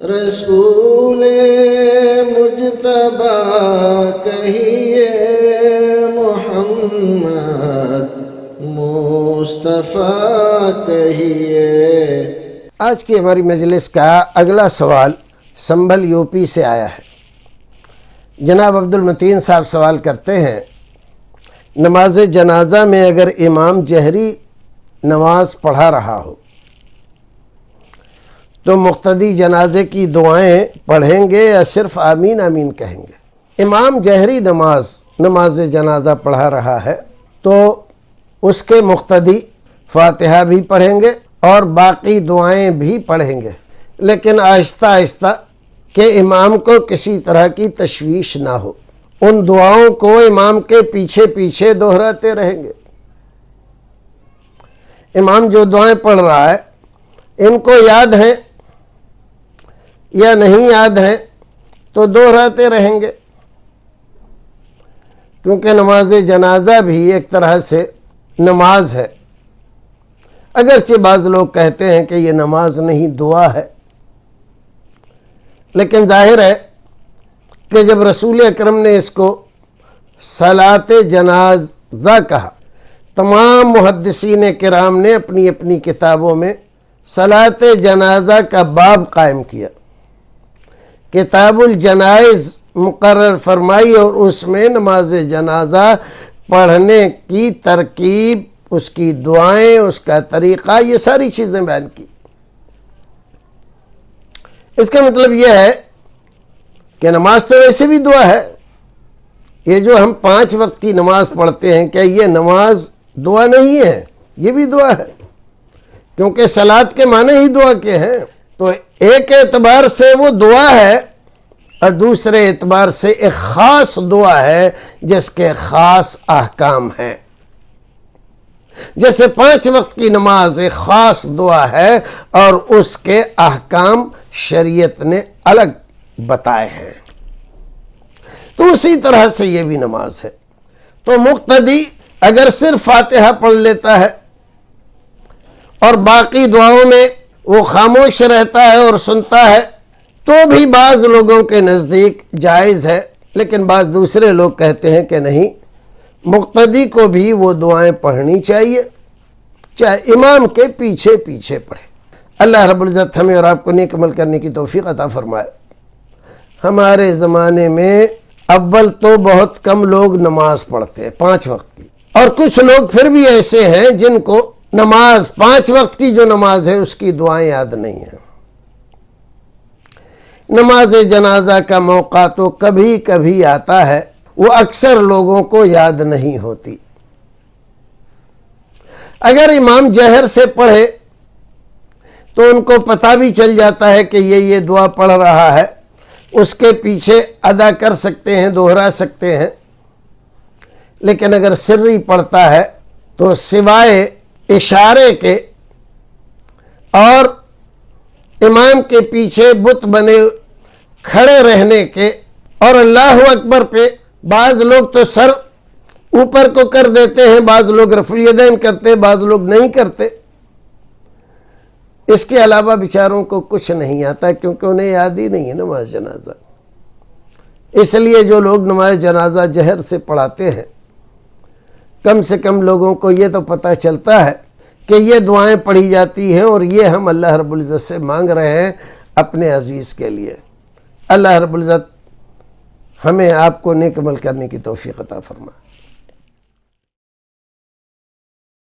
رسول مجتبی کہیے، محمد مصطفیٰ کہیے۔ آج کی ہماری مجلس کا اگلا سوال سنبھل یو پی سے آیا ہے۔ جناب عبد المتین صاحب سوال کرتے ہیں، نماز جنازہ میں اگر امام جہری نماز پڑھا رہا ہو تو مقتدی جنازے کی دعائیں پڑھیں گے یا صرف آمین آمین کہیں گے؟ امام جہری نماز جنازہ پڑھا رہا ہے تو اس کے مقتدی فاتحہ بھی پڑھیں گے اور باقی دعائیں بھی پڑھیں گے، لیکن آہستہ آہستہ کہ امام کو کسی طرح کی تشویش نہ ہو۔ ان دعاؤں کو امام کے پیچھے پیچھے دہراتے رہیں گے۔ امام جو دعائیں پڑھ رہا ہے ان کو یاد ہیں یا نہیں یاد ہیں تو دہراتے رہیں گے، کیونکہ نماز جنازہ بھی ایک طرح سے نماز ہے، اگرچہ بعض لوگ کہتے ہیں کہ یہ نماز نہیں دعا ہے، لیکن ظاہر ہے کہ جب رسول اکرم نے اس کو صلاۃ جنازہ کہا، تمام محدثین کرام نے اپنی اپنی کتابوں میں صلاۃ جنازہ کا باب قائم کیا، کتاب الجنائز مقرر فرمائی اور اس میں نماز جنازہ پڑھنے کی ترکیب، اس کی دعائیں، اس کا طریقہ، یہ ساری چیزیں بیان کی۔ اس کا مطلب یہ ہے کہ نماز تو ویسے بھی دعا ہے، یہ جو ہم 5 وقت کی نماز پڑھتے ہیں، کیا یہ نماز دعا نہیں ہے؟ یہ بھی دعا ہے، کیونکہ صلاۃ کے معنی ہی دعا کے ہیں۔ تو ایک اعتبار سے وہ دعا ہے اور دوسرے اعتبار سے ایک خاص دعا ہے جس کے خاص احکام ہیں۔ جیسے 5 وقت کی نماز ایک خاص دعا ہے اور اس کے احکام شریعت نے الگ بتائے ہیں، تو اسی طرح سے یہ بھی نماز ہے۔ تو مقتدی اگر صرف فاتحہ پڑھ لیتا ہے اور باقی دعاؤں میں وہ خاموش رہتا ہے اور سنتا ہے تو بھی بعض لوگوں کے نزدیک جائز ہے، لیکن بعض دوسرے لوگ کہتے ہیں کہ نہیں، مقتدی کو بھی وہ دعائیں پڑھنی چاہیے، چاہے امام کے پیچھے پیچھے پڑھے۔ اللہ رب العزت ہمیں اور آپ کو نیک عمل کرنے کی توفیق عطا فرمائے۔ ہمارے زمانے میں اول تو بہت کم لوگ نماز پڑھتے ہیں 5 وقت کی، اور کچھ لوگ پھر بھی ایسے ہیں جن کو نماز 5 وقت کی جو نماز ہے اس کی دعائیں یاد نہیں ہیں۔ نماز جنازہ کا موقع تو کبھی کبھی آتا ہے، وہ اکثر لوگوں کو یاد نہیں ہوتی۔ اگر امام جہر سے پڑھے تو ان کو پتہ بھی چل جاتا ہے کہ یہ دعا پڑھ رہا ہے، اس کے پیچھے ادا کر سکتے ہیں، دہرا سکتے ہیں۔ لیکن اگر سری پڑھتا ہے تو سوائے اشارے کے اور امام کے پیچھے بت بنے کھڑے رہنے کے اور اللہ اکبر پہ بعض لوگ تو سر اوپر کو کر دیتے ہیں، بعض لوگ رفع الیدین کرتے، بعض لوگ نہیں کرتے، اس کے علاوہ بیچاروں کو کچھ نہیں آتا، کیونکہ انہیں یاد ہی نہیں ہے نماز جنازہ۔ اس لیے جو لوگ نماز جنازہ جہر سے پڑھاتے ہیں، کم سے کم لوگوں کو یہ تو پتہ چلتا ہے کہ یہ دعائیں پڑھی جاتی ہیں اور یہ ہم اللہ رب العزت سے مانگ رہے ہیں اپنے عزیز کے لیے۔ اللہ رب العزت ہمیں آپ کو نیک عمل کرنے کی توفیق عطا فرمائے۔